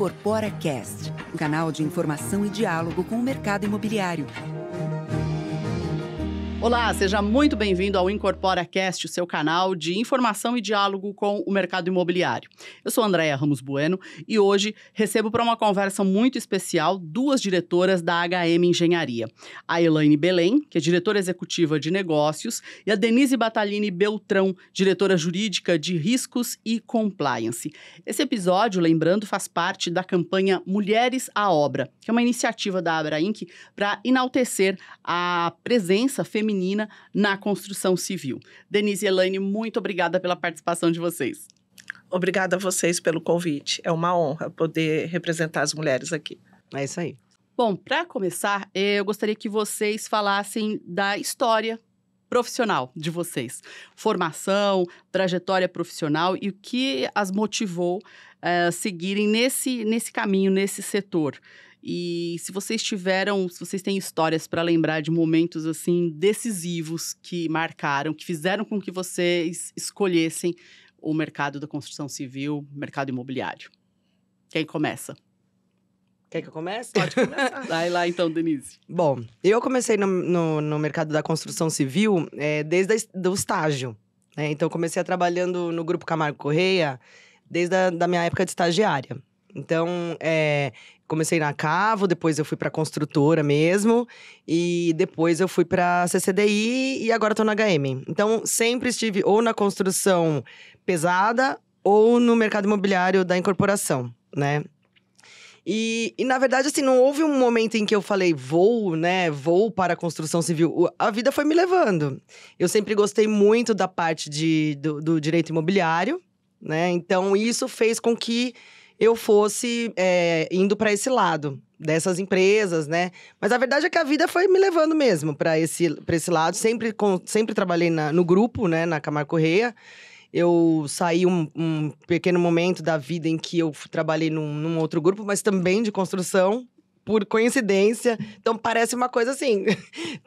Incorpora Cast, um canal de informação e diálogo com o mercado imobiliário. Olá, seja muito bem-vindo ao Incorpora Cast, o seu canal de informação e diálogo com o mercado imobiliário. Eu sou Andréia Ramos Bueno e hoje recebo para uma conversa muito especial duas diretoras da HM Engenharia. A Elaine Belém, que é diretora executiva de negócios, e a Denise Batalini Beltrão, diretora jurídica de riscos e compliance. Esse episódio, lembrando, faz parte da campanha Mulheres à Obra, que é uma iniciativa da Abra Inc. para enaltecer a presença feminina na construção civil. Denise e Elaine, muito obrigada pela participação de vocês. Obrigada a vocês pelo convite. É uma honra poder representar as mulheres aqui. É isso aí. Bom, para começar, eu gostaria que vocês falassem da história profissional de vocês. Formação, trajetória profissional e o que as motivou a seguirem nesse caminho, nesse setor. E se vocês têm histórias para lembrar de momentos assim decisivos que marcaram, que fizeram com que vocês escolhessem o mercado da construção civil, mercado imobiliário. Quem começa? Quer que eu comece? Pode começar. Vai lá então, Denise. Bom, eu comecei no mercado da construção civil desde o estágio. Então, eu comecei trabalhando no Grupo Camargo Corrêa desde a minha época de estagiária. Então, comecei na Cavo, depois eu fui para construtora mesmo, e depois eu fui para CCDI e agora estou na HM. Então, sempre estive ou na construção pesada ou no mercado imobiliário da incorporação, né? E na verdade, assim, não houve um momento em que eu falei, vou para a construção civil. A vida foi me levando. Eu sempre gostei muito da parte do direito imobiliário, né? Então, isso fez com que eu fosse indo para esse lado dessas empresas, né? Mas a verdade é que a vida foi me levando mesmo para esse lado. Sempre trabalhei no grupo, né? Na Camargo Corrêa. Eu saí um pequeno momento da vida em que eu trabalhei num outro grupo, mas também de construção, por coincidência. Então, parece uma coisa assim,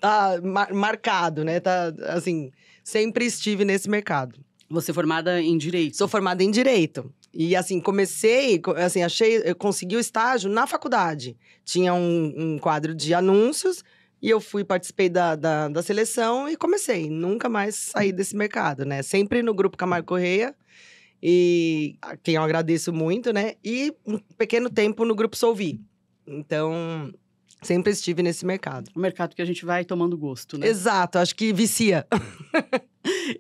tá marcado, né? Tá, assim, sempre estive nesse mercado. Você é formada em Direito? Sou formada em Direito. E, assim, eu consegui o estágio na faculdade. Tinha um quadro de anúncios e eu participei da seleção e comecei. Nunca mais saí desse mercado, né? Sempre no Grupo Camargo Corrêa, e a quem eu agradeço muito, né? E um pequeno tempo no Grupo Solvi. Então, sempre estive nesse mercado. O mercado que a gente vai tomando gosto, né? Exato, acho que vicia.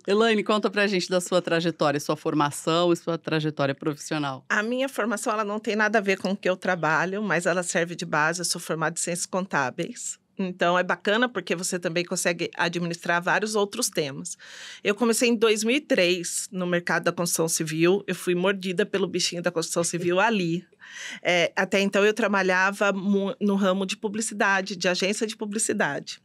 Elaine, conta pra gente da sua trajetória, sua formação e sua trajetória profissional. A minha formação, ela não tem nada a ver com o que eu trabalho, mas ela serve de base. Eu sou formada em Ciências Contábeis. Então, é bacana porque você também consegue administrar vários outros temas. Eu comecei em 2003 no mercado da construção civil. Eu fui mordida pelo bichinho da construção civil ali. Até então, eu trabalhava no ramo de publicidade, de agência de publicidade.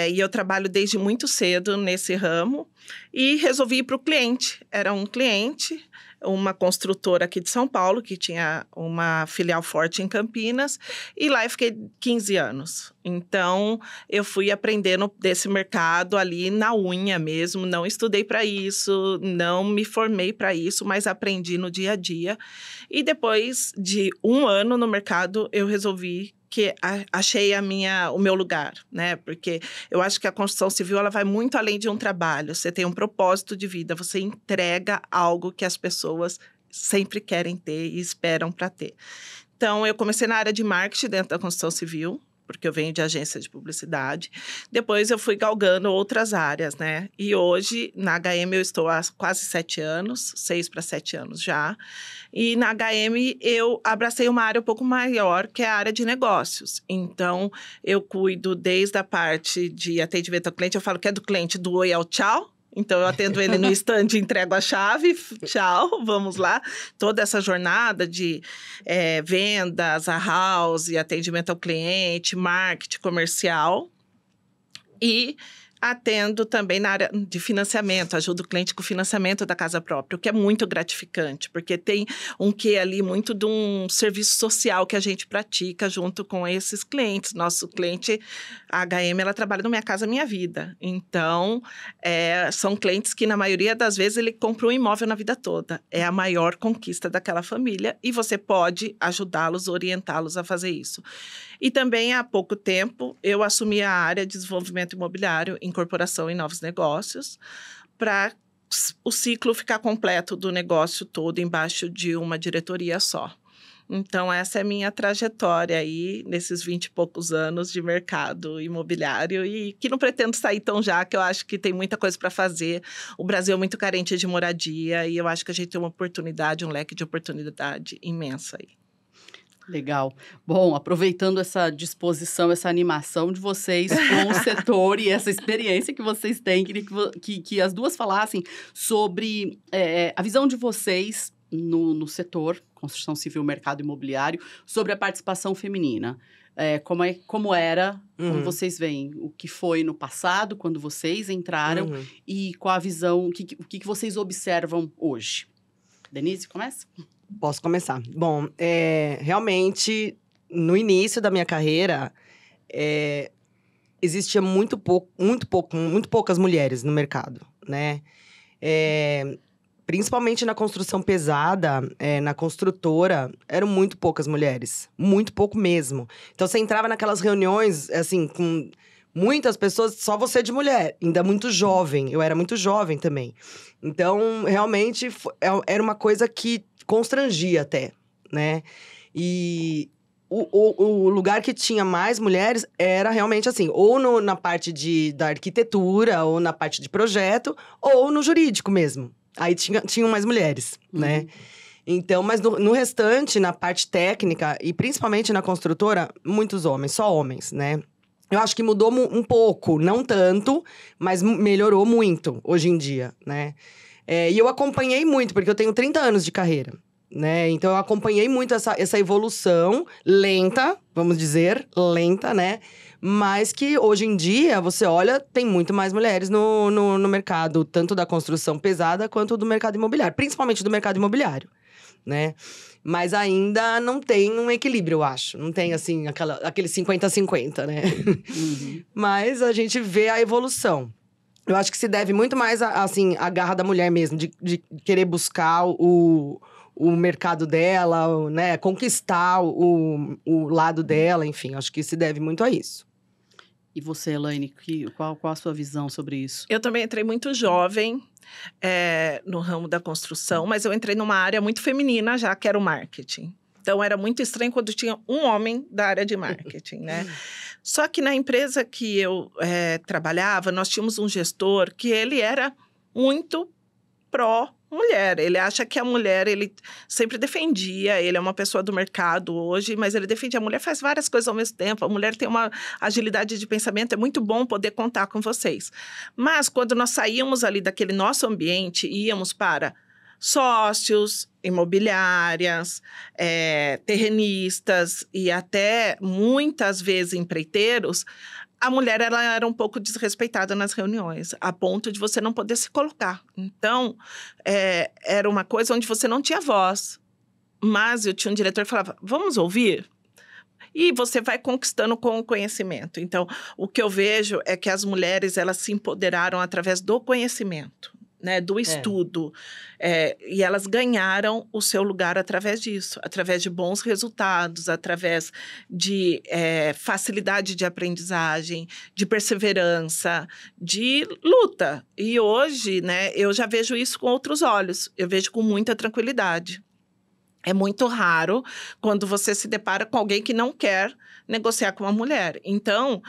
E eu trabalho desde muito cedo nesse ramo e resolvi ir para o cliente. Era um cliente, uma construtora aqui de São Paulo, que tinha uma filial forte em Campinas, e lá eu fiquei 15 anos. Então, eu fui aprendendo desse mercado ali na unha mesmo, não estudei para isso, não me formei para isso, mas aprendi no dia a dia. E depois de um ano no mercado, eu resolvi que achei o meu lugar, né? Porque eu acho que a construção civil, ela vai muito além de um trabalho. Você tem um propósito de vida, você entrega algo que as pessoas sempre querem ter e esperam para ter. Então, eu comecei na área de marketing dentro da construção civil, porque eu venho de agência de publicidade. Depois eu fui galgando outras áreas, né? E hoje, na HM, eu estou há quase 7 anos, 6 para 7 anos já. E na HM, eu abracei uma área um pouco maior, que é a área de negócios. Então, eu cuido desde a parte de atendimento ao cliente. Eu falo que é do cliente do oi ao tchau. Então, eu atendo ele no stand, entrego a chave, tchau, vamos lá. Toda essa jornada de vendas, a house, atendimento ao cliente, marketing comercial. E Atendo também na área de financiamento, ajudo o cliente com o financiamento da casa própria, o que é muito gratificante, porque tem um quê ali muito de um serviço social que a gente pratica junto com esses clientes. Nosso cliente, a HM, ela trabalha no Minha Casa Minha Vida. Então, são clientes que, na maioria das vezes, ele comprou um imóvel na vida toda. É a maior conquista daquela família e você pode ajudá-los, orientá-los a fazer isso. E também, há pouco tempo, eu assumi a área de desenvolvimento imobiliário, incorporação e novos negócios, para o ciclo ficar completo do negócio todo embaixo de uma diretoria só. Então, essa é a minha trajetória aí, nesses 20 e poucos anos de mercado imobiliário, e que não pretendo sair tão já, que eu acho que tem muita coisa para fazer. O Brasil é muito carente de moradia, e eu acho que a gente tem uma oportunidade, um leque de oportunidade imensa aí. Legal. Bom, aproveitando essa disposição, essa animação de vocês com o setor e essa experiência que vocês têm, queria que as duas falassem sobre a visão de vocês no setor, construção civil, mercado imobiliário, sobre a participação feminina. Como era, como vocês veem, o que foi no passado, quando vocês entraram, e qual a visão, o que vocês observam hoje. Denise, começa? Posso começar. Bom, realmente, no início da minha carreira, existia muito poucas mulheres no mercado, né? Principalmente na construção pesada, na construtora, eram muito poucas mulheres. Muito pouco mesmo. Então, você entrava naquelas reuniões, assim, com muitas pessoas, só você de mulher. Ainda muito jovem. Eu era muito jovem também. Então, realmente, era uma coisa que constrangia até, né? E o lugar que tinha mais mulheres era realmente assim, ou na parte da arquitetura, ou na parte de projeto, ou no jurídico mesmo. Aí tinham mais mulheres, né? Então, mas no restante, na parte técnica, e principalmente na construtora, muitos homens, só homens, né? Eu acho que mudou um pouco, não tanto, mas melhorou muito hoje em dia, né? E eu acompanhei muito, porque eu tenho 30 anos de carreira, né? Então, eu acompanhei muito essa evolução lenta, vamos dizer, lenta, né? Mas que hoje em dia, você olha, tem muito mais mulheres no mercado, tanto da construção pesada quanto do mercado imobiliário, principalmente do mercado imobiliário, né? Mas ainda não tem um equilíbrio, eu acho. Não tem, assim, aquele 50-50, né? Mas a gente vê a evolução. Eu acho que se deve muito mais, assim, à garra da mulher mesmo, de querer buscar o mercado dela, né? Conquistar o lado dela, enfim. Acho que se deve muito a isso. E você, Elaine, qual a sua visão sobre isso? Eu também entrei muito jovem no ramo da construção, mas eu entrei numa área muito feminina já, que era o marketing. Então, era muito estranho quando tinha um homem da área de marketing, né? Só que na empresa que eu trabalhava, nós tínhamos um gestor que ele era muito pró-mulher. Ele acha que a mulher, ele sempre defendia, ele é uma pessoa do mercado hoje, mas ele defende a mulher, faz várias coisas ao mesmo tempo, a mulher tem uma agilidade de pensamento, é muito bom poder contar com vocês. Mas quando nós saíamos ali daquele nosso ambiente, íamos para sócios, imobiliárias, terrenistas e até muitas vezes empreiteiros, a mulher ela era um pouco desrespeitada nas reuniões, a ponto de você não poder se colocar. Então, era uma coisa onde você não tinha voz. Mas eu tinha um diretor que falava, vamos ouvir? E você vai conquistando com o conhecimento. Então, o que eu vejo é que as mulheres elas se empoderaram através do conhecimento, né, do estudo. E elas ganharam o seu lugar através disso, através de bons resultados, através de facilidade de aprendizagem, de perseverança, de luta. E hoje, né, eu já vejo isso com outros olhos, eu vejo com muita tranquilidade. É muito raro quando você se depara com alguém que não quer negociar com uma mulher. Então,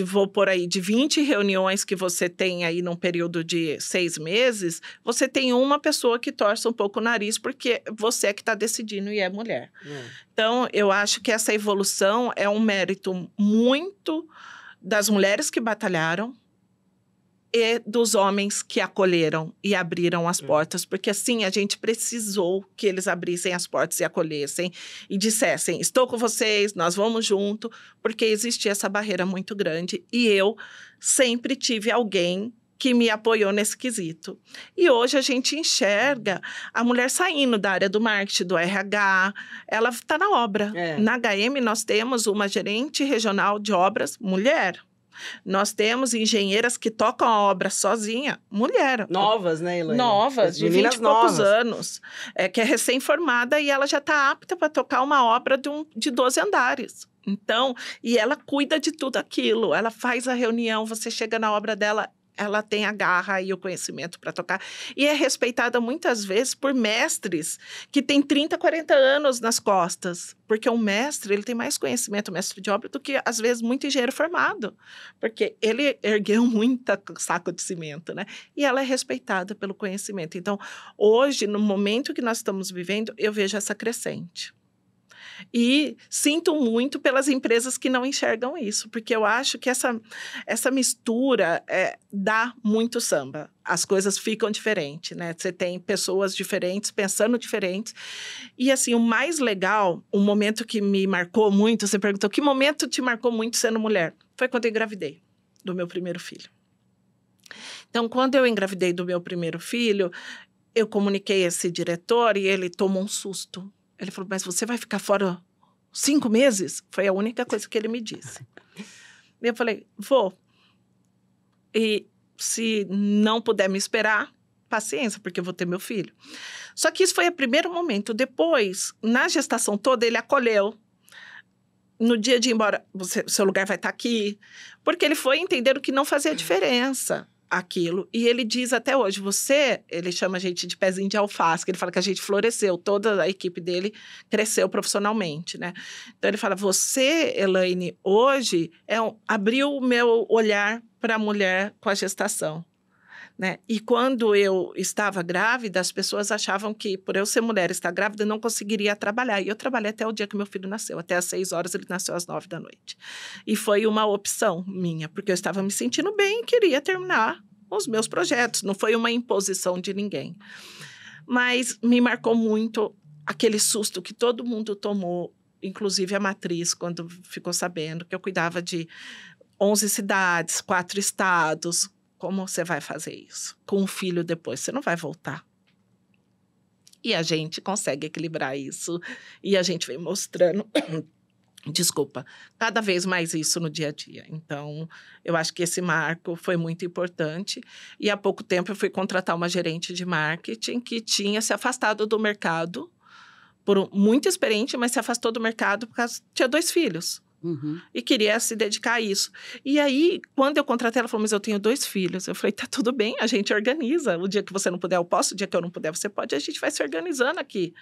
vou por aí, de 20 reuniões que você tem aí num período de 6 meses, você tem uma pessoa que torce um pouco o nariz, porque você é que está decidindo e é mulher. Então, eu acho que essa evolução é um mérito muito das mulheres que batalharam, e dos homens que acolheram e abriram as portas, porque assim a gente precisou que eles abrissem as portas e acolhessem e dissessem, estou com vocês, nós vamos junto, porque existia essa barreira muito grande e eu sempre tive alguém que me apoiou nesse quesito. E hoje a gente enxerga a mulher saindo da área do marketing, do RH, ela está na obra. Na HM nós temos uma gerente regional de obras, mulher. Nós temos engenheiras que tocam a obra sozinha, mulher. Novas, né, Elaine? Novas, de 20 e poucos anos. Que é recém-formada e ela já está apta para tocar uma obra de 12 andares. Então, e ela cuida de tudo aquilo. Ela faz a reunião, você chega na obra dela, ela tem a garra e o conhecimento para tocar. E é respeitada muitas vezes por mestres que têm 30, 40 anos nas costas. Porque um mestre, ele tem mais conhecimento, mestre de obra, do que, às vezes, muito engenheiro formado. Porque ele ergueu muita saco de cimento, né? E ela é respeitada pelo conhecimento. Então, hoje, no momento que nós estamos vivendo, eu vejo essa crescente. E sinto muito pelas empresas que não enxergam isso, porque eu acho que essa mistura dá muito samba. As coisas ficam diferentes, né? Você tem pessoas diferentes, pensando diferentes. E, assim, o mais legal, um momento que me marcou muito, você perguntou, que momento te marcou muito sendo mulher? Foi quando eu engravidei do meu primeiro filho. Então, quando eu engravidei do meu primeiro filho, eu comuniquei a esse diretor e ele tomou um susto. Ele falou, mas você vai ficar fora 5 meses? Foi a única coisa que ele me disse. E eu falei, vou. E se não puder me esperar, paciência, porque eu vou ter meu filho. Só que isso foi o primeiro momento. Depois, na gestação toda, ele acolheu. No dia de ir embora, seu lugar vai estar aqui. Porque ele foi entender que não fazia diferença aquilo. E ele diz até hoje, ele chama a gente de pezinho de alface, que ele fala que a gente floresceu, toda a equipe dele cresceu profissionalmente, né? Então, ele fala, você, Elaine, hoje abriu o meu olhar para a mulher com a gestação, né? E quando eu estava grávida, as pessoas achavam que, por eu ser mulher e estar grávida, eu não conseguiria trabalhar. E eu trabalhei até o dia que meu filho nasceu, até às 6 horas, ele nasceu às 9 da noite. E foi uma opção minha, porque eu estava me sentindo bem e queria terminar os meus projetos. Não foi uma imposição de ninguém. Mas me marcou muito aquele susto que todo mundo tomou, inclusive a matriz, quando ficou sabendo que eu cuidava de 11 cidades, 4 estados. Como você vai fazer isso? Com um filho depois, você não vai voltar. E a gente consegue equilibrar isso. E a gente vem mostrando, cada vez mais isso no dia a dia. Então, eu acho que esse marco foi muito importante. E há pouco tempo eu fui contratar uma gerente de marketing que tinha se afastado do mercado, muito experiente, mas se afastou do mercado porque tinha 2 filhos. Uhum. E queria se dedicar a isso. E aí, quando eu contratei, ela falou, mas eu tenho 2 filhos. Eu falei, tá tudo bem, a gente organiza. O dia que você não puder, eu posso. O dia que eu não puder, você pode. A gente vai se organizando aqui.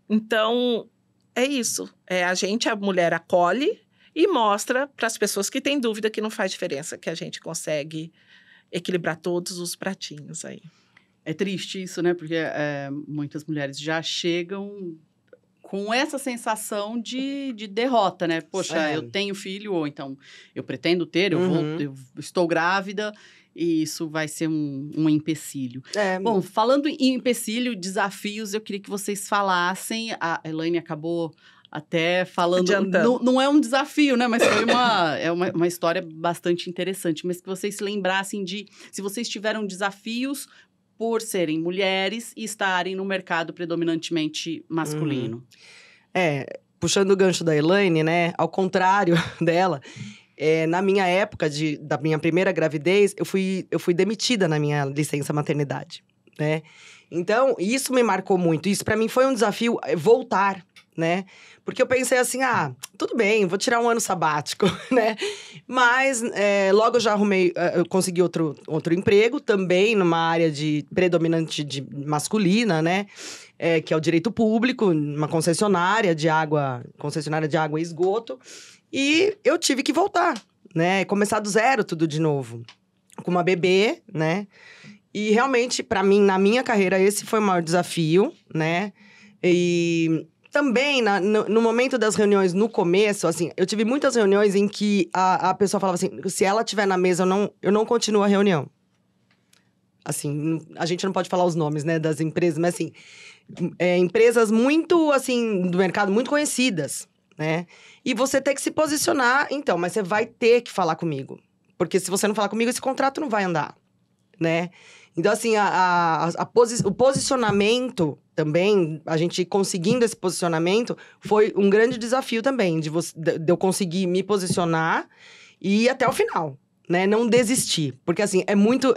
Então, é isso. A mulher acolhe e mostra para as pessoas que têm dúvida que não faz diferença, que a gente consegue equilibrar todos os pratinhos aí. É triste isso, né? Porque muitas mulheres já chegam com essa sensação de derrota, né? Poxa, eu tenho filho, ou então eu pretendo ter, eu estou grávida, e isso vai ser um empecilho. Bom, falando em empecilho, desafios, eu queria que vocês falassem, a Elaine acabou até falando, não é um desafio, né? Mas foi uma história bastante interessante, mas que vocês se lembrassem se vocês tiveram desafios por serem mulheres e estarem no mercado predominantemente masculino. Puxando o gancho da Elaine, né? Ao contrário dela, na minha época da minha primeira gravidez, eu fui demitida na minha licença maternidade, né? Então, isso me marcou muito. Isso, para mim, foi um desafio voltar, né? Porque eu pensei assim, tudo bem, vou tirar um ano sabático, né? Mas logo eu já eu consegui outro emprego, também numa área predominante de masculina, né? Que é o direito público, uma concessionária de água e esgoto. E eu tive que voltar, né? Começar do zero tudo de novo. Com uma bebê, né? E realmente, para mim, na minha carreira, esse foi o maior desafio, né? E também, no momento das reuniões, no começo, assim, eu tive muitas reuniões em que a pessoa falava assim, se ela estiver na mesa, eu não continuo a reunião. assim, a gente não pode falar os nomes, né, das empresas, mas assim, empresas muito, assim, do mercado, muito conhecidas, né? E você tem que se posicionar, então, mas você vai ter que falar comigo. Porque se você não falar comigo, esse contrato não vai andar, né? Então, assim, o posicionamento também, a gente conseguindo esse posicionamento, foi um grande desafio também, de eu conseguir me posicionar e ir até o final, né? Não desistir. Porque, assim, é muito...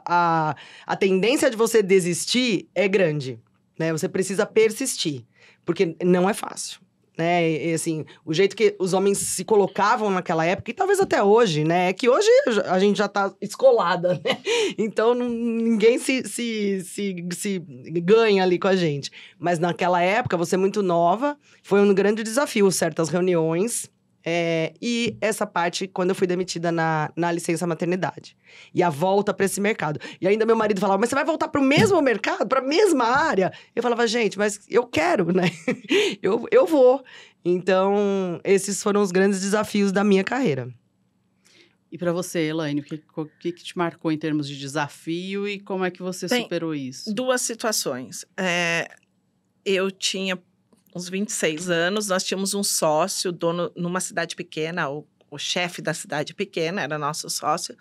a tendência de você desistir é grande, né? Você precisa persistir, porque não é fácil. Né? E, assim, o jeito que os homens se colocavam naquela época, e talvez até hoje, né? É que hoje a gente já tá escolada, né? Então, ninguém se ganha ali com a gente. Mas naquela época, você muito nova, foi um grande desafio, certas reuniões. E essa parte, quando eu fui demitida na licença maternidade. E a volta para esse mercado. E ainda meu marido falava, mas você vai voltar para o mesmo mercado? Para a mesma área? Eu falava, gente, mas eu quero, né? eu vou. Então, esses foram os grandes desafios da minha carreira. E para você, Elaine, o que te marcou em termos de desafio e como é que você superou isso? 2 situações. Eu tinha uns 26 anos, nós tínhamos um sócio, dono numa cidade pequena, o chefe da cidade pequena, era nosso sócio,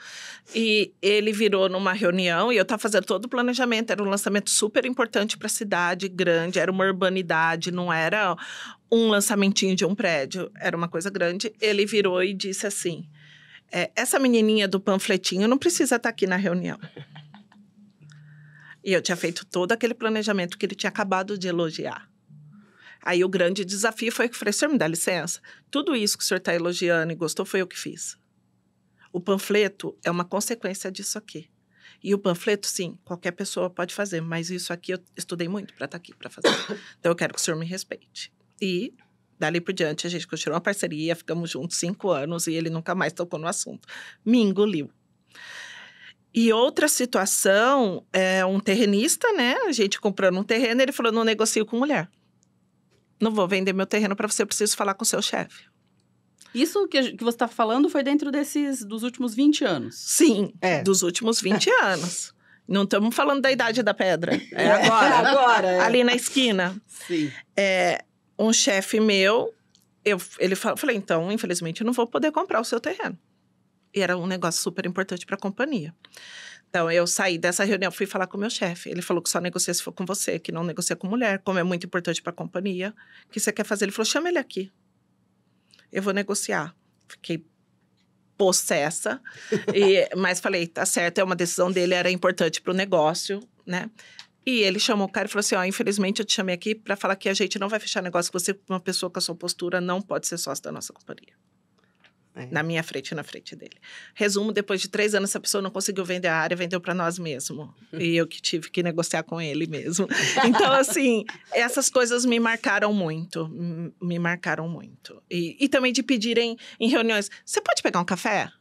e ele virou numa reunião, e eu estava fazendo todo o planejamento, era um lançamento super importante para a cidade, grande, era uma urbanidade, não era um lançamentinho de um prédio, era uma coisa grande. Ele virou e disse assim, essa menininha do panfletinho não precisa estar aqui na reunião. E eu tinha feito todo aquele planejamento que ele tinha acabado de elogiar. Aí o grande desafio foi que eu falei, senhor, me dá licença. Tudo isso que o senhor está elogiando e gostou foi eu que fiz. O panfleto é uma consequência disso aqui. E o panfleto, sim, qualquer pessoa pode fazer, mas isso aqui eu estudei muito para estar aqui para fazer. Então eu quero que o senhor me respeite. E dali por diante a gente continuou uma parceria, ficamos juntos 5 anos e ele nunca mais tocou no assunto. Me engoliu. E outra situação, um terrenista, né? A gente comprando um terreno, ele falou, não negocio com mulher. Não vou vender meu terreno para você, eu preciso falar com o seu chefe. Isso que você está falando foi dentro dos últimos 20 anos? Sim, dos últimos 20 anos. Não estamos falando da idade da pedra. Agora. Ali na esquina. Sim. Um chefe meu, ele falei, então, infelizmente, eu não vou poder comprar o seu terreno. E era um negócio super importante para a companhia. Então, eu saí dessa reunião, fui falar com o meu chefe. Ele falou que só negocia se for com você, que não negocia com mulher, como é muito importante para a companhia. O que você quer fazer? Ele falou, chama ele aqui. Eu vou negociar. Fiquei possessa, mas falei, tá certo, é uma decisão dele, era importante para o negócio, né? E ele chamou o cara e falou assim, infelizmente eu te chamei aqui para falar que a gente não vai fechar negócio com você, porque uma pessoa com a sua postura não pode ser sócio da nossa companhia. Na minha frente e na frente dele. Resumo, depois de 3 anos, essa pessoa não conseguiu vender a área, vendeu para nós mesmos. E eu que tive que negociar com ele mesmo. Então, assim, essas coisas me marcaram muito. Me marcaram muito. E também de pedirem em reuniões, você pode pegar um café?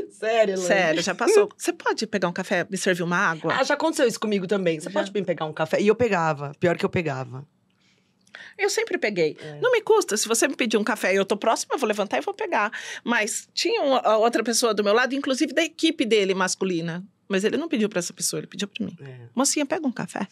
Sério, Luiz? Sério, já passou. Você pode pegar um café, me servir uma água? Já aconteceu isso comigo também. Você pode vir pegar um café? E eu pegava. Pior que eu pegava. Eu sempre peguei. Não me custa. Se você me pedir um café e eu tô próxima, eu vou levantar e vou pegar. Mas tinha outra pessoa do meu lado, inclusive da equipe dele masculina. Mas ele não pediu pra essa pessoa, ele pediu pra mim. Mocinha, pega um café.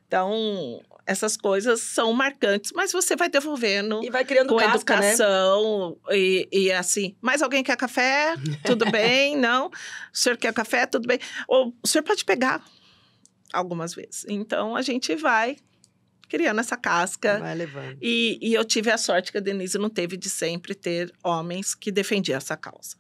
Então, essas coisas são marcantes, mas você vai devolvendo. E vai criando com casca, educação, né? E assim, mais alguém quer café? Tudo bem? Não? O senhor quer café? Tudo bem. Ou o senhor pode pegar algumas vezes. Então, a gente vai criando essa casca. Vai levando. E eu tive a sorte que a Denise não teve de sempre ter homens que defendiam essa causa.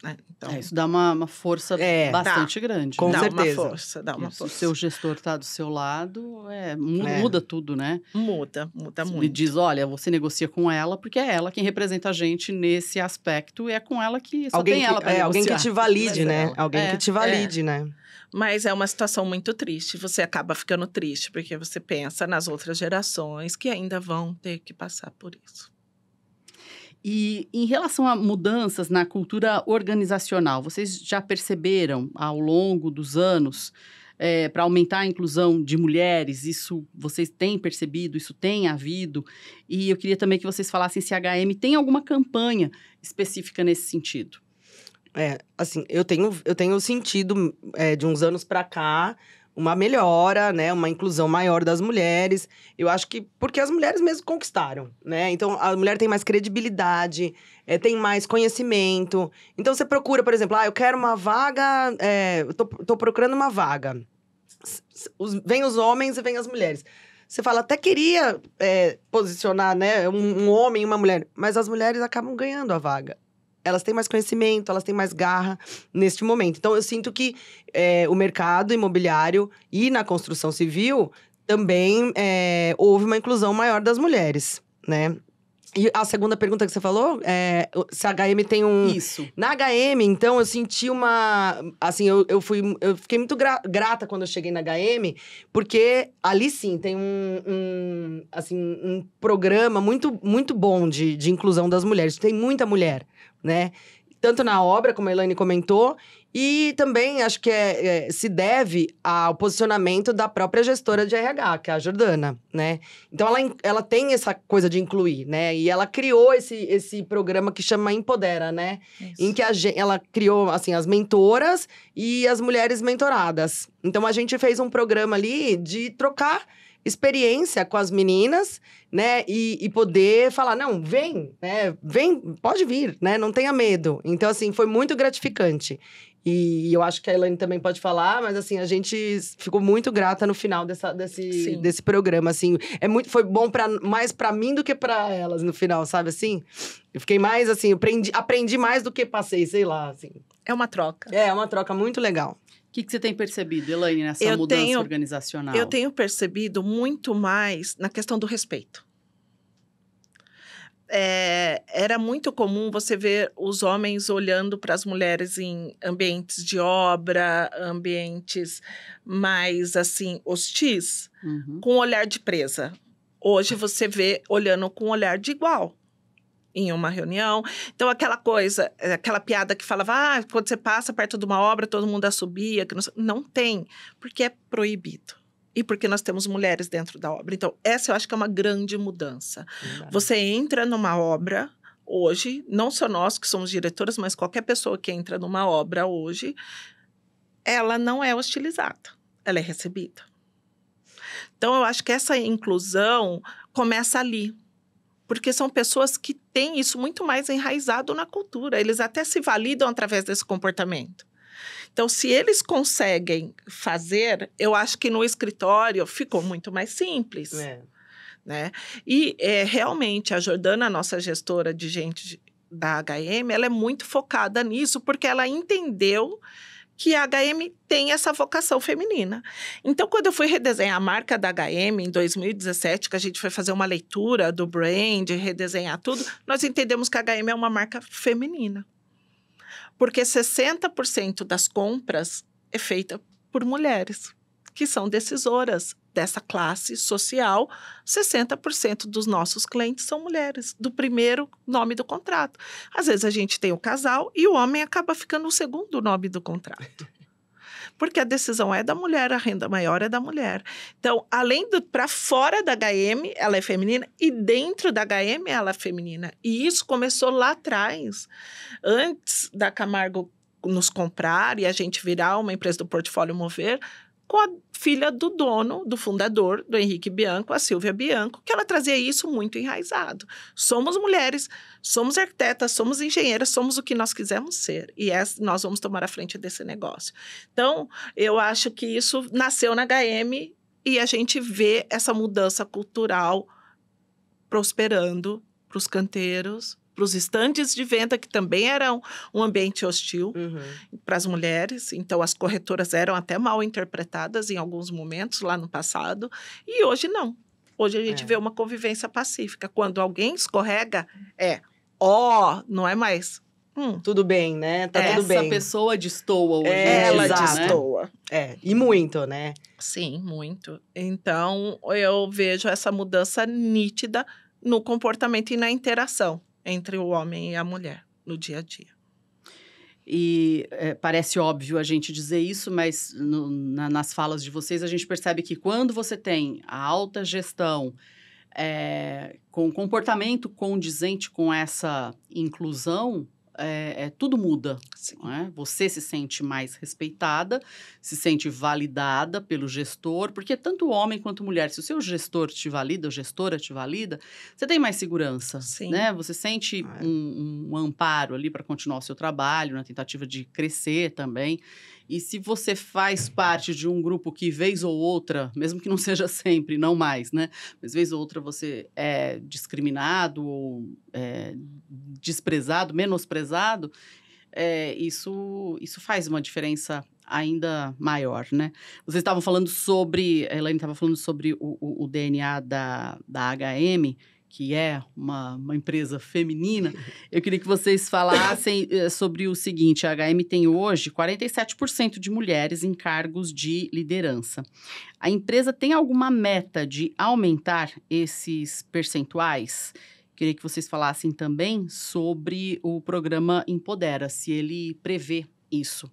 Né? Então, isso dá uma força bastante grande. Com dá certeza. Uma força, dá uma força. Se o seu gestor está do seu lado, muda tudo, né? Muda muito. Ele diz, olha, você negocia com ela, porque é ela quem representa a gente nesse aspecto, e é com ela que só tem ela para negociar. Alguém que te valide, né? Alguém que te valide, né? Mas é uma situação muito triste. Você acaba ficando triste, porque você pensa nas outras gerações que ainda vão ter que passar por isso. E em relação a mudanças na cultura organizacional, vocês já perceberam ao longo dos anos, para aumentar a inclusão de mulheres, isso vocês têm percebido, isso tem havido? E eu queria também que vocês falassem se a HM tem alguma campanha específica nesse sentido. Assim, eu tenho sentido de uns anos pra cá uma melhora, né? Uma inclusão maior das mulheres. Eu acho que porque as mulheres mesmo conquistaram, né? Então, a mulher tem mais credibilidade, tem mais conhecimento. Então, você procura, por exemplo, eu quero uma vaga, eu tô procurando uma vaga. Vem os homens e vem as mulheres. Você fala, até queria posicionar, né, um homem e uma mulher. Mas as mulheres acabam ganhando a vaga. Elas têm mais conhecimento, elas têm mais garra neste momento. Então, eu sinto que o mercado imobiliário e na construção civil também houve uma inclusão maior das mulheres, né? E a segunda pergunta que você falou, se a HM tem um... Isso. Na HM, então, eu senti uma... Assim, eu fiquei muito grata quando eu cheguei na HM, porque ali, sim, tem um programa muito, muito bom de inclusão das mulheres. Tem muita mulher, né? Tanto na obra, como a Elaine comentou, e também acho que se deve ao posicionamento da própria gestora de RH, que é a Jordana, né? Então, ela tem essa coisa de incluir, né? E ela criou esse programa que chama Empodera, né? Isso. Em que ela criou, assim, as mentoras e as mulheres mentoradas. Então, a gente fez um programa ali de trocar experiência com as meninas, né? E poder falar, não, vem, né? Vem, pode vir, né? Não tenha medo. Então, assim, foi muito gratificante. E eu acho que a Elaine também pode falar, mas assim, a gente ficou muito grata no final desse programa, assim. Foi bom mais pra mim do que pra elas no final, sabe assim? Eu fiquei mais, assim, aprendi mais do que passei, sei lá, assim. É uma troca. É uma troca muito legal. O que você tem percebido, Elaine, nessa mudança organizacional? Eu tenho percebido muito mais na questão do respeito. Era muito comum você ver os homens olhando para as mulheres em ambientes de obra, ambientes mais, assim, hostis, com um olhar de presa. Hoje você vê olhando com um olhar de igual em uma reunião. Então, aquela coisa, aquela piada que falava, quando você passa perto de uma obra, todo mundo assobia. Que não tem, porque é proibido. E porque nós temos mulheres dentro da obra. Então, essa eu acho que é uma grande mudança. Você entra numa obra hoje, não só nós que somos diretoras, mas qualquer pessoa que entra numa obra hoje, ela não é hostilizada, ela é recebida. Então, eu acho que essa inclusão começa ali. Porque são pessoas que têm isso muito mais enraizado na cultura. Eles até se validam através desse comportamento. Então, se eles conseguem fazer, eu acho que no escritório ficou muito mais simples. Né? E realmente, a Jordana, nossa gestora de gente da HM, ela é muito focada nisso, porque ela entendeu que a HM tem essa vocação feminina. Então, quando eu fui redesenhar a marca da HM em 2017, que a gente foi fazer uma leitura do brand, redesenhar tudo, nós entendemos que a HM é uma marca feminina. Porque 60% das compras é feita por mulheres, que são decisoras dessa classe social. 60% dos nossos clientes são mulheres, do primeiro nome do contrato. Às vezes a gente tem o casal e o homem acaba ficando o segundo nome do contrato. Porque a decisão é da mulher, a renda maior é da mulher. Então, além para fora da HM, ela é feminina, e dentro da HM, ela é feminina. E isso começou lá atrás. Antes da Camargo nos comprar e a gente virar uma empresa do Portfólio Mover, com a filha do dono, do fundador, do Henrique Bianco, a Silvia Bianco, que ela trazia isso muito enraizado. Somos mulheres, somos arquitetas, somos engenheiras, somos o que nós quisermos ser. E nós vamos tomar a frente desse negócio. Então, eu acho que isso nasceu na HM e a gente vê essa mudança cultural prosperando para os canteiros, para os estandes de venda, que também eram um ambiente hostil para as mulheres. Então, as corretoras eram até mal interpretadas em alguns momentos, lá no passado. E hoje, não. Hoje, a gente vê uma convivência pacífica. Quando alguém escorrega, não é mais... Tudo bem, né? Tá tudo bem. Essa pessoa destoa hoje. Ela exato, destoa. E muito, né? Sim, muito. Então, eu vejo essa mudança nítida no comportamento e na interação entre o homem e a mulher no dia a dia. E parece óbvio a gente dizer isso, mas nas falas de vocês a gente percebe que quando você tem a alta gestão com comportamento condizente com essa inclusão, tudo muda. Sim. Não é? Você se sente mais respeitada, se sente validada pelo gestor, porque tanto homem quanto mulher, se o seu gestor te valida, ou gestora te valida, você tem mais segurança, Sim. né? Você sente um amparo ali para continuar o seu trabalho, na tentativa de crescer também. E se você faz parte de um grupo que, vez ou outra, mesmo que não seja sempre, não mais, né? Mas vez ou outra você é discriminado ou desprezado, menosprezado, isso faz uma diferença ainda maior, né? Vocês estavam falando sobre, a Elaine estava falando sobre o DNA da HM, que é uma empresa feminina. Eu queria que vocês falassem sobre o seguinte: a HM tem hoje 47% de mulheres em cargos de liderança. A empresa tem alguma meta de aumentar esses percentuais? Queria que vocês falassem também sobre o programa Empodera, se ele prevê isso.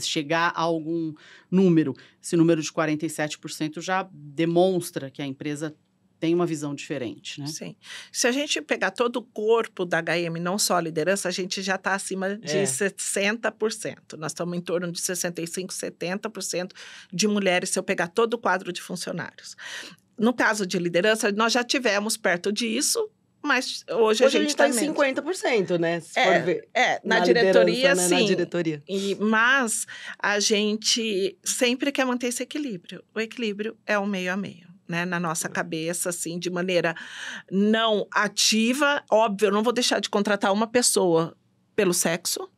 Chegar a algum número. Esse número de 47% já demonstra que a empresa tem uma visão diferente, né? Sim. Se a gente pegar todo o corpo da HM, não só a liderança, a gente já está acima de 60%. Nós estamos em torno de 65%, 70% de mulheres, se eu pegar todo o quadro de funcionários. No caso de liderança, nós já tivemos perto disso, mas hoje a gente está em menos. 50%, né? Se for ver. Na diretoria, né? sim. Na diretoria. Mas a gente sempre quer manter esse equilíbrio. O equilíbrio é o meio a meio, né? Na nossa cabeça, assim, de maneira não ativa. Óbvio, eu não vou deixar de contratar uma pessoa pelo sexo,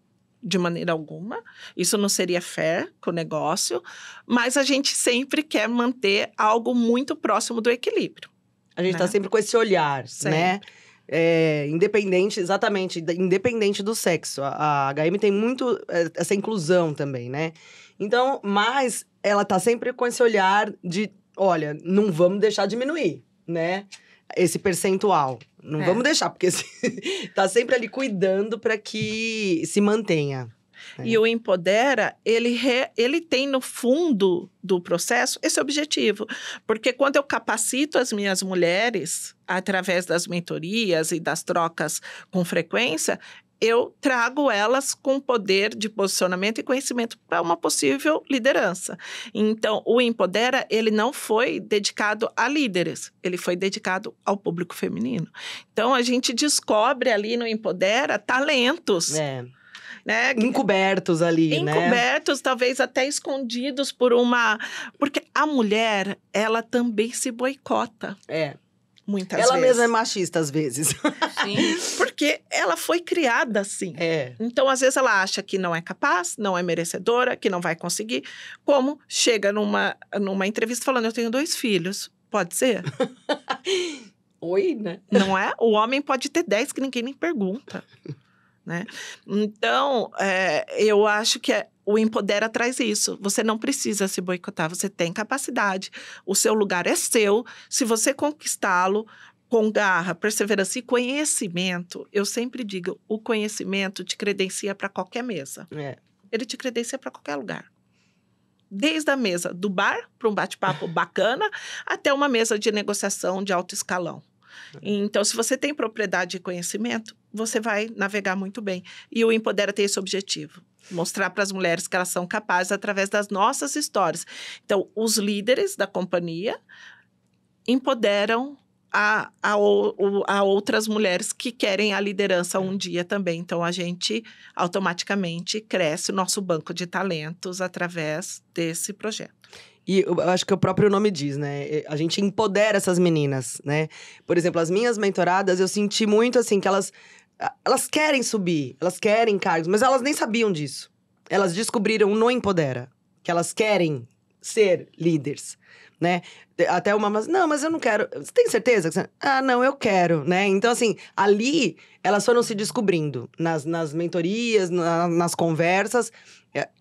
de maneira alguma. Isso não seria fair com o negócio. Mas a gente sempre quer manter algo muito próximo do equilíbrio. A gente né? tá sempre com esse olhar, Sempre. né? Independente do sexo. A HM tem muito essa inclusão também, né? Então, mas ela tá sempre com esse olhar de, olha, não vamos deixar diminuir, né? Esse percentual. Não vamos deixar, porque tá sempre ali cuidando para que se mantenha. E o Empodera, ele tem no fundo do processo esse objetivo. Porque quando eu capacito as minhas mulheres, através das mentorias e das trocas com frequência, eu trago elas com poder de posicionamento e conhecimento para uma possível liderança. Então, o Empodera, ele não foi dedicado a líderes, ele foi dedicado ao público feminino. Então, a gente descobre ali no Empodera talentos. Né? Encobertos ali, né? Encobertos, talvez até escondidos por uma... Porque a mulher, ela também se boicota. Muitas vezes. Ela mesma é machista, às vezes. Sim. Porque ela foi criada assim. Então, às vezes, ela acha que não é capaz, não é merecedora, que não vai conseguir. Como chega numa entrevista falando, eu tenho 2 filhos. Pode ser? Oi, né? Não é? O homem pode ter 10 que ninguém nem pergunta. Né? Então, eu acho que o Empodera traz isso. Você não precisa se boicotar, você tem capacidade. O seu lugar é seu. Se você conquistá-lo com garra, perseverança e conhecimento, eu sempre digo, o conhecimento te credencia para qualquer mesa. Ele te credencia para qualquer lugar. Desde a mesa do bar, para um bate-papo bacana, até uma mesa de negociação de alto escalão. Então, se você tem propriedade e conhecimento, você vai navegar muito bem. E o Empodera tem esse objetivo. Mostrar para as mulheres que elas são capazes através das nossas histórias. Então, os líderes da companhia empoderam a outras mulheres que querem a liderança um dia também. Então, a gente automaticamente cresce o nosso banco de talentos através desse projeto. E eu acho que o próprio nome diz, né? A gente empodera essas meninas, né? Por exemplo, as minhas mentoradas, eu senti muito assim que elas querem subir, elas querem cargos, mas elas nem sabiam disso. Elas descobriram no Empodera que elas querem ser líderes, né? Até uma, mas eu não quero. Você tem certeza? Não, eu quero, né? Então, assim, ali elas foram se descobrindo nas mentorias, nas conversas.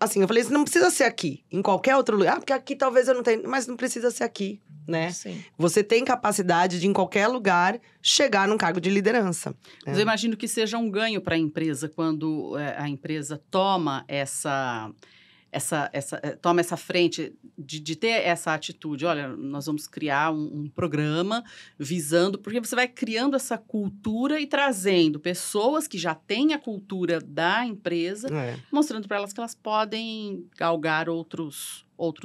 Assim, eu falei, não precisa ser aqui, em qualquer outro lugar. Porque aqui talvez eu não tenha, mas não precisa ser aqui, né? Sim. Você tem capacidade de, em qualquer lugar, chegar num cargo de liderança. Mas eu imagino que seja um ganho para a empresa quando a empresa toma toma essa frente de ter essa atitude. Olha, nós vamos criar um programa visando... Porque você vai criando essa cultura e trazendo pessoas que já têm a cultura da empresa, mostrando para elas que elas podem galgar outros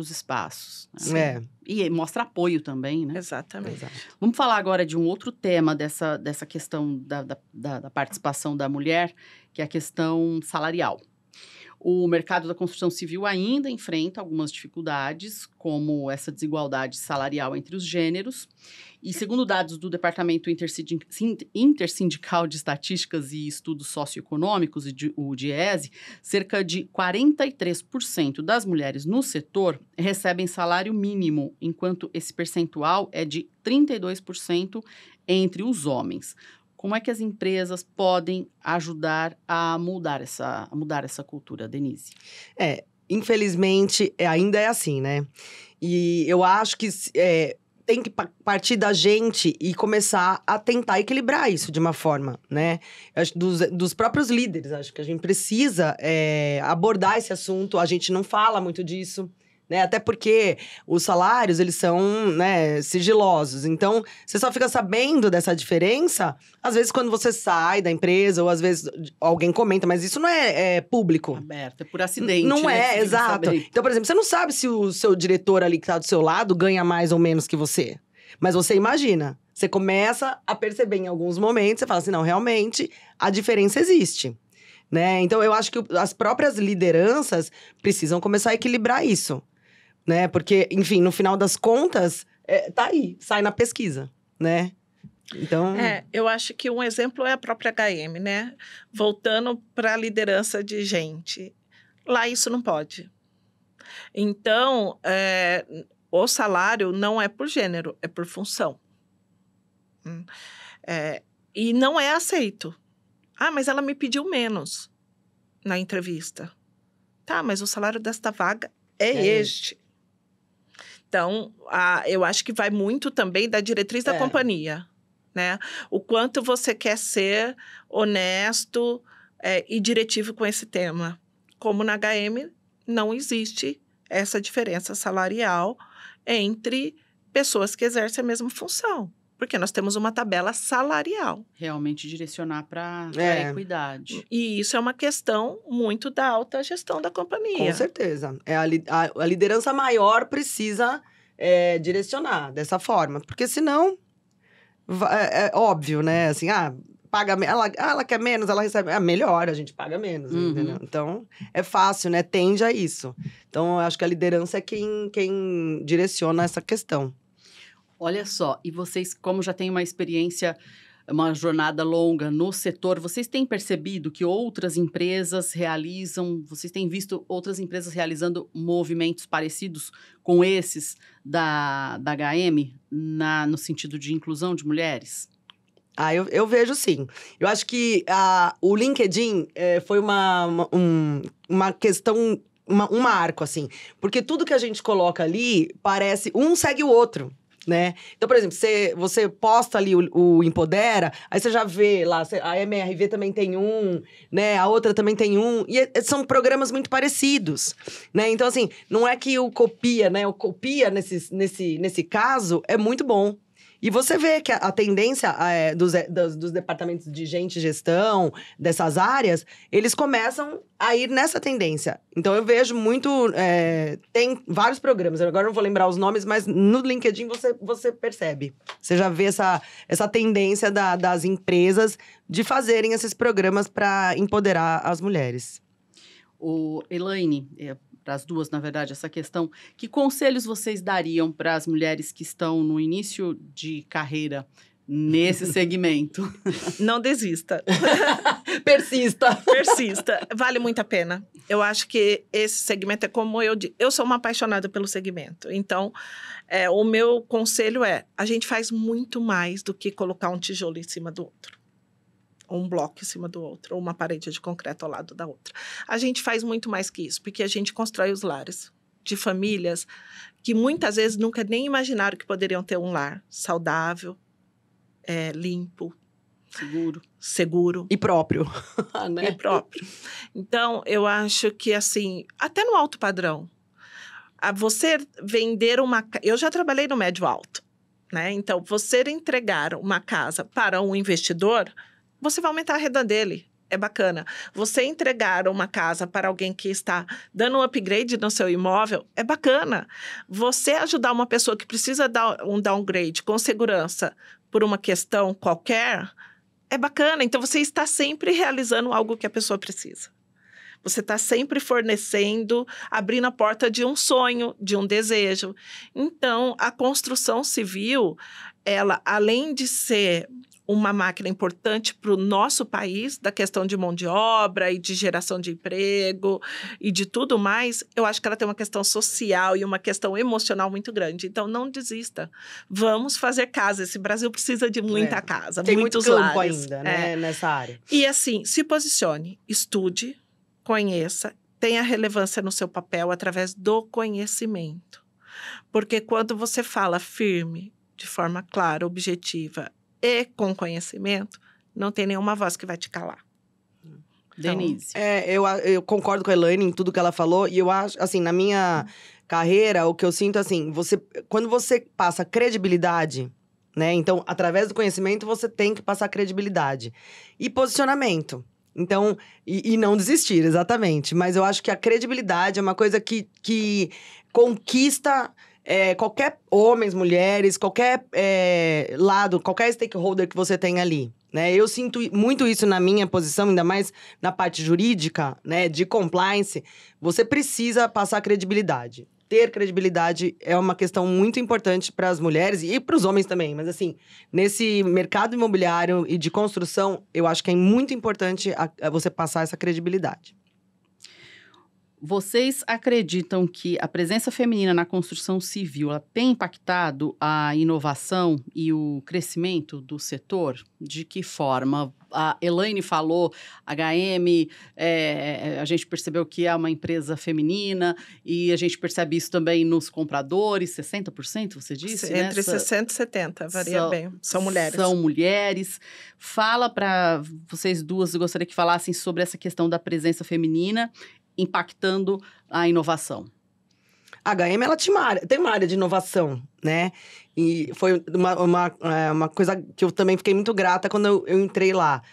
espaços. Né? E mostra apoio também, né? Exatamente. Vamos falar agora de um outro tema dessa questão da participação da mulher, que é a questão salarial. O mercado da construção civil ainda enfrenta algumas dificuldades, como essa desigualdade salarial entre os gêneros. E segundo dados do Departamento Intersindical de Estatísticas e Estudos Socioeconômicos, o DIESE, cerca de 43% das mulheres no setor recebem salário mínimo, enquanto esse percentual é de 32% entre os homens. Como é que as empresas podem ajudar a mudar essa cultura, Denise? Infelizmente, ainda é assim, né? E eu acho que tem que partir da gente e começar a tentar equilibrar isso de uma forma, né? Eu acho dos próprios líderes, acho que a gente precisa abordar esse assunto. A gente não fala muito disso, né? Até porque os salários, eles são, né, sigilosos. Então, você só fica sabendo dessa diferença, às vezes, quando você sai da empresa, ou às vezes alguém comenta, mas isso não é público. Aberto, é por acidente. Não né, exato. Então, por exemplo, você não sabe se o seu diretor ali que tá do seu lado ganha mais ou menos que você. Mas você imagina. Você começa a perceber em alguns momentos, você fala assim, não, realmente, a diferença existe. Né? Então, eu acho que as próprias lideranças precisam começar a equilibrar isso. Né? Porque, enfim, no final das contas, tá aí, sai na pesquisa, né? Então... eu acho que um exemplo é a própria HM, né? Voltando para a liderança de gente. Lá isso não pode. Então, o salário não é por gênero, é por função. E não é aceito. Ah, mas ela me pediu menos na entrevista. Tá, mas o salário desta vaga é este. Então, eu acho que vai muito também da diretriz da companhia, né? O quanto você quer ser honesto e diretivo com esse tema. Como na HM, não existe essa diferença salarial entre pessoas que exercem a mesma função. Porque nós temos uma tabela salarial. Realmente direcionar para a equidade. E isso é uma questão muito da alta gestão da companhia. Com certeza. A liderança maior precisa direcionar dessa forma. Porque senão, é óbvio, né? Assim, paga ela quer menos, ela recebe... melhor, a gente paga menos, entendeu? Então, é fácil, né? Tende a isso. Então, eu acho que a liderança é quem direciona essa questão. Olha só, e vocês, como já têm uma experiência, uma jornada longa no setor, vocês têm percebido que outras empresas vocês têm visto outras empresas realizando movimentos parecidos com esses da HM, no sentido de inclusão de mulheres? Eu vejo sim. Eu acho que o LinkedIn foi uma questão, um marco, assim. Porque tudo que a gente coloca ali, parece... Um segue o outro. Né? Então, por exemplo, você posta ali o Empodera, aí você já vê lá, a MRV também tem né? A outra também tem e são programas muito parecidos, né? Então, assim, não é que o copia, né? O copia, nesse caso, é muito bom. E você vê que a tendência dos departamentos de gente e gestão, dessas áreas, eles começam a ir nessa tendência. Então, eu vejo muito... tem vários programas, agora não vou lembrar os nomes, mas no LinkedIn você percebe. Você já vê essa tendência das empresas de fazerem esses programas para empoderar as mulheres. Elaine... para as duas, na verdade, essa questão. Que conselhos vocês dariam para as mulheres que estão no início de carreira nesse segmento? Não desista. Persista. Persista. Vale muito a pena. Eu acho que esse segmento é como eu digo. Eu sou uma apaixonada pelo segmento. Então, o meu conselho a gente faz muito mais do que colocar um tijolo em cima do outro. Ou um bloco em cima do outro, ou uma parede de concreto ao lado da outra. A gente faz muito mais que isso, porque a gente constrói os lares de famílias que muitas vezes nunca nem imaginaram que poderiam ter um lar saudável, limpo, Seguro. E próprio. Né? E próprio. Então, eu acho que, assim, até no alto padrão, você vender uma... Eu já trabalhei no médio alto, né? Então, você entregar uma casa para um investidor, você vai aumentar a renda dele. É bacana. Você entregar uma casa para alguém que está dando um upgrade no seu imóvel, é bacana. Você ajudar uma pessoa que precisa dar um downgrade com segurança por uma questão qualquer, é bacana. Então, você está sempre realizando algo que a pessoa precisa. Você está sempre fornecendo, abrindo a porta de um sonho, de um desejo. Então, a construção civil, ela, além de ser uma máquina importante para o nosso país, da questão de mão de obra e de geração de emprego e de tudo mais, eu acho que ela tem uma questão social e uma questão emocional muito grande. Então, não desista. Vamos fazer casa. Esse Brasil precisa de muita casa, tem muitos muito campo lares. ainda, né, nessa área. E assim, se posicione, estude, conheça, tenha relevância no seu papel através do conhecimento. Porque quando você fala firme, de forma clara, objetiva e com conhecimento, não tem nenhuma voz que vai te calar. Denise. Eu concordo com a Elaine em tudo que ela falou. E eu acho, assim, na minha carreira, o que eu sinto, assim, quando você passa credibilidade, né? Então, através do conhecimento, você tem que passar credibilidade. E posicionamento. Então, e não desistir, exatamente. Mas eu acho que a credibilidade é uma coisa que conquista qualquer homens, mulheres, qualquer lado, qualquer stakeholder que você tem ali. Né? Eu sinto muito isso na minha posição, ainda mais na parte jurídica, né, de compliance. Você precisa passar credibilidade. Ter credibilidade é uma questão muito importante para as mulheres e para os homens também. Mas, assim, nesse mercado imobiliário e de construção, eu acho que é muito importante você passar essa credibilidade. Vocês acreditam que a presença feminina na construção civil ela tem impactado a inovação e o crescimento do setor? De que forma? A Elaine falou, HM, a gente percebeu que é uma empresa feminina e a gente percebe isso também nos compradores, 60%, você disse? Entre 60% e 70%, varia bem. São mulheres. São mulheres. Fala para vocês duas, eu gostaria que falassem sobre essa questão da presença feminina impactando a inovação. A HM, ela tem uma área de inovação, né? E foi uma coisa que eu também fiquei muito grata quando eu entrei lá.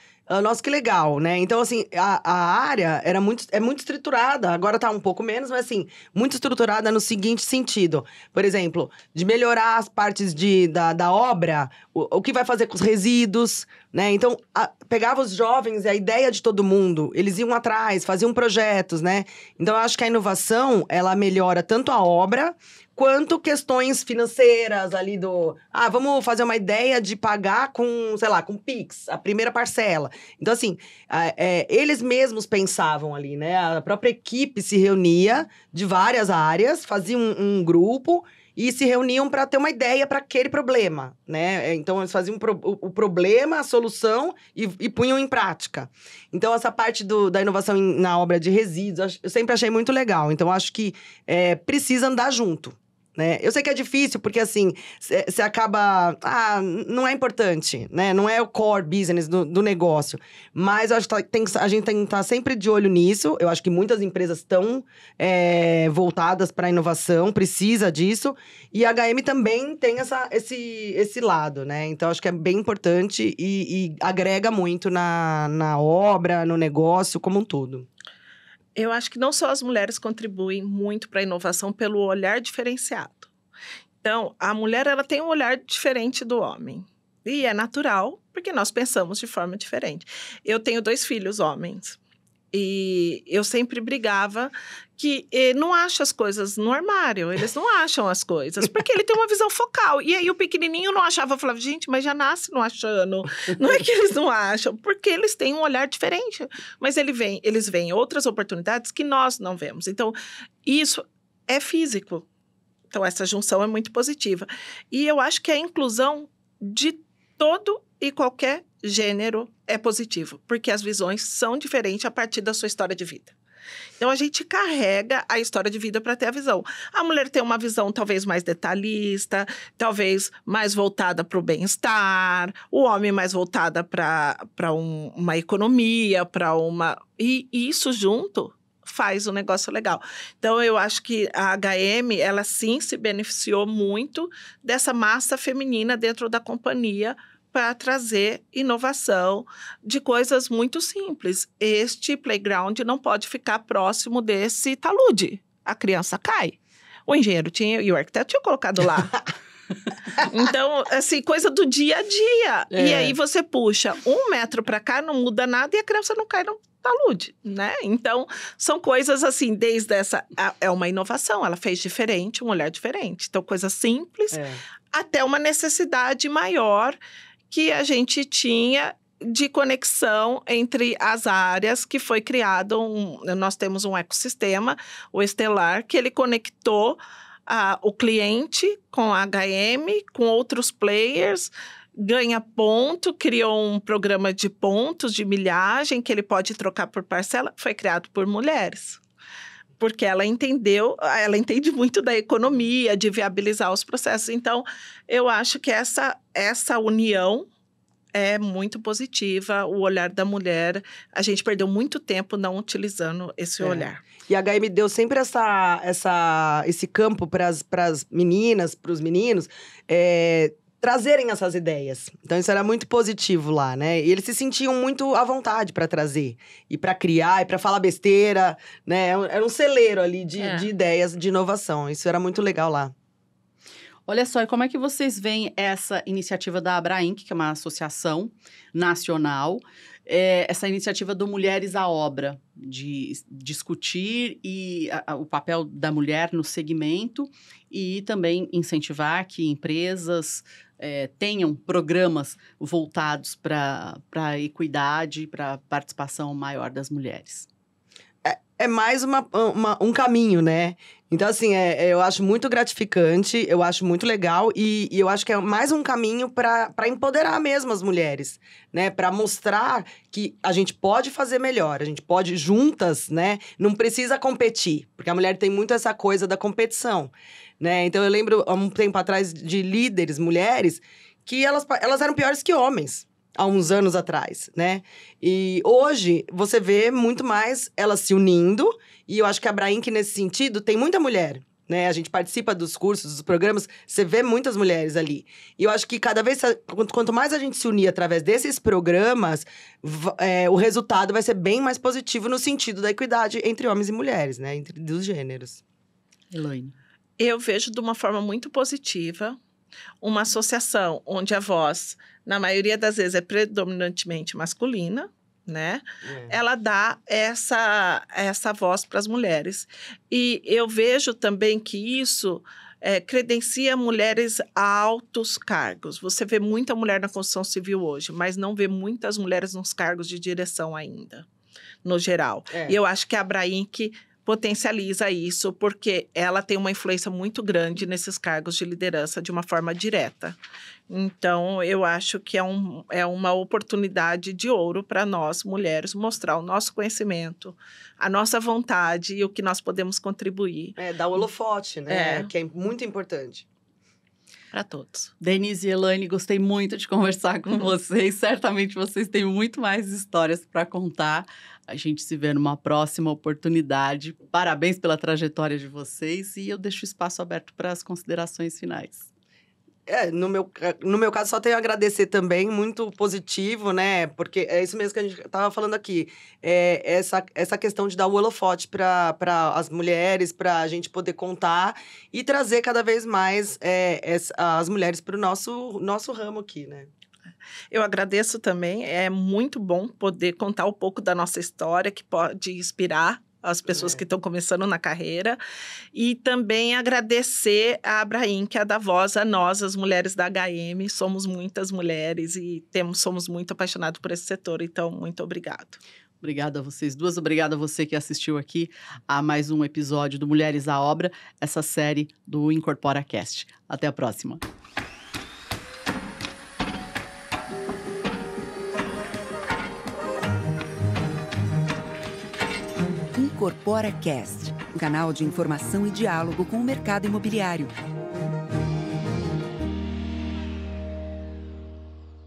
Nossa, que legal, né? Então, assim, a área é muito estruturada. Agora tá um pouco menos, mas, assim, muito estruturada no seguinte sentido. Por exemplo, de melhorar as partes da obra, o que vai fazer com os resíduos, né? Então, pegava os jovens e a ideia de todo mundo. Eles iam atrás, faziam projetos, né? Então, eu acho que a inovação, ela melhora tanto a obra quanto questões financeiras ali vamos fazer uma ideia de pagar com, sei lá, com Pix, a primeira parcela. Então, assim, eles mesmos pensavam ali, né? A própria equipe se reunia de várias áreas, fazia um grupo e se reuniam para ter uma ideia para aquele problema, né? Então, eles faziam o problema, a solução e punham em prática. Então, essa parte da inovação na obra de resíduos, eu sempre achei muito legal. Então, acho que precisa andar junto. Né? Eu sei que é difícil, porque assim, você acaba... não é importante, né? Não é o core business do negócio. Mas eu acho que a gente tem que estar sempre de olho nisso. Eu acho que muitas empresas estão voltadas para a inovação, precisa disso. E a HM também tem esse lado, né? Então, acho que é bem importante e agrega muito na obra, no negócio, como um todo. Eu acho que não só as mulheres contribuem muito para a inovação pelo olhar diferenciado. Então, a mulher ela tem um olhar diferente do homem. E é natural, porque nós pensamos de forma diferente. Eu tenho 2 filhos homens. E eu sempre brigava que não acha as coisas no armário. Eles não acham as coisas, porque ele tem uma visão focal. E aí o pequenininho não achava, eu falava, gente, mas já nasce não achando. Não é que eles não acham, porque eles têm um olhar diferente. Mas eles veem outras oportunidades que nós não vemos. Então, isso é físico. Então, essa junção é muito positiva. E eu acho que a inclusão de todo e qualquer gênero é positivo, porque as visões são diferentes a partir da sua história de vida. Então, a gente carrega a história de vida para ter a visão. A mulher tem uma visão talvez mais detalhista, talvez mais voltada para o bem-estar, o homem mais voltada para uma economia, para uma... E isso junto faz um negócio legal. Então, eu acho que a HM, ela sim se beneficiou muito dessa massa feminina dentro da companhia, para trazer inovação de coisas muito simples. Este playground não pode ficar próximo desse talude. A criança cai. O engenheiro tinha e o arquiteto tinha colocado lá. Então, assim, coisa do dia a dia. E aí você puxa 1 metro para cá, não muda nada e a criança não cai no talude, né? Então, são coisas assim, desde essa... É uma inovação, ela fez diferente, um olhar diferente. Então, coisa simples, até uma necessidade maior que a gente tinha de conexão entre as áreas, que foi criado nós temos um ecossistema, o Estelar, que ele conectou o cliente com a HM, com outros players, ganha ponto, criou um programa de pontos, de milhagem, que ele pode trocar por parcela, foi criado por mulheres. Porque ela entende muito da economia, de viabilizar os processos. Então, eu acho que essa união é muito positiva. O olhar da mulher, a gente perdeu muito tempo não utilizando esse olhar. E a HM deu sempre esse campo para as meninas, para os meninos, trazerem essas ideias. Então, isso era muito positivo lá, né? E eles se sentiam muito à vontade para trazer. E para criar, e para falar besteira, né? Era um celeiro ali de ideias, de inovação. Isso era muito legal lá. Olha só, e como é que vocês veem essa iniciativa da Abrainc, que é uma associação nacional, essa iniciativa do Mulheres à Obra, de discutir o papel da mulher no segmento e também incentivar que empresas tenham programas voltados para a equidade, para a participação maior das mulheres? É mais um caminho, né? Então, assim, eu acho muito gratificante, eu acho muito legal e eu acho que é mais um caminho para empoderar mesmo as mulheres, né? Para mostrar que a gente pode fazer melhor, a gente pode juntas, né? Não precisa competir, porque a mulher tem muito essa coisa da competição, né? Então, eu lembro, há um tempo atrás, de líderes, mulheres, que elas eram piores que homens. Há uns anos atrás, né? E hoje, você vê muito mais elas se unindo. E eu acho que a Abrainc, nesse sentido, tem muita mulher, né? A gente participa dos cursos, dos programas, você vê muitas mulheres ali. E eu acho que cada vez, quanto mais a gente se unir através desses programas, o resultado vai ser bem mais positivo no sentido da equidade entre homens e mulheres, né? Dos gêneros. Elaine. Eu vejo de uma forma muito positiva uma associação onde a voz, na maioria das vezes, é predominantemente masculina, né? Ela dá essa voz para as mulheres. E eu vejo também que isso credencia mulheres a altos cargos. Você vê muita mulher na construção civil hoje, mas não vê muitas mulheres nos cargos de direção ainda, no geral. E eu acho que a Abrainc potencializa isso, porque ela tem uma influência muito grande nesses cargos de liderança de uma forma direta. Então, eu acho que é uma oportunidade de ouro para nós, mulheres, mostrar o nosso conhecimento, a nossa vontade e o que nós podemos contribuir. Dar o holofote, né? Que é muito importante. Para todos. Denise e Elaine, gostei muito de conversar com vocês. Certamente vocês têm muito mais histórias para contar. A gente se vê numa próxima oportunidade. Parabéns pela trajetória de vocês e eu deixo o espaço aberto para as considerações finais. No meu caso, só tenho a agradecer também, muito positivo, né? Porque é isso mesmo que a gente estava falando aqui. Essa questão de dar o holofote para as mulheres, para a gente poder contar e trazer cada vez mais as mulheres para o nosso ramo aqui, né? Eu agradeço também, é muito bom poder contar um pouco da nossa história, que pode inspirar as pessoas que estão começando na carreira. E também agradecer a Abrainc, a dar voz a nós, as mulheres da HM. Somos muitas mulheres e somos muito apaixonados por esse setor. Então, muito obrigado. Obrigada a vocês duas. Obrigada a você que assistiu aqui a mais um episódio do Mulheres à Obra, essa série do Incorpora Cast. Até a próxima. Incorpora Cast, um canal de informação e diálogo com o mercado imobiliário.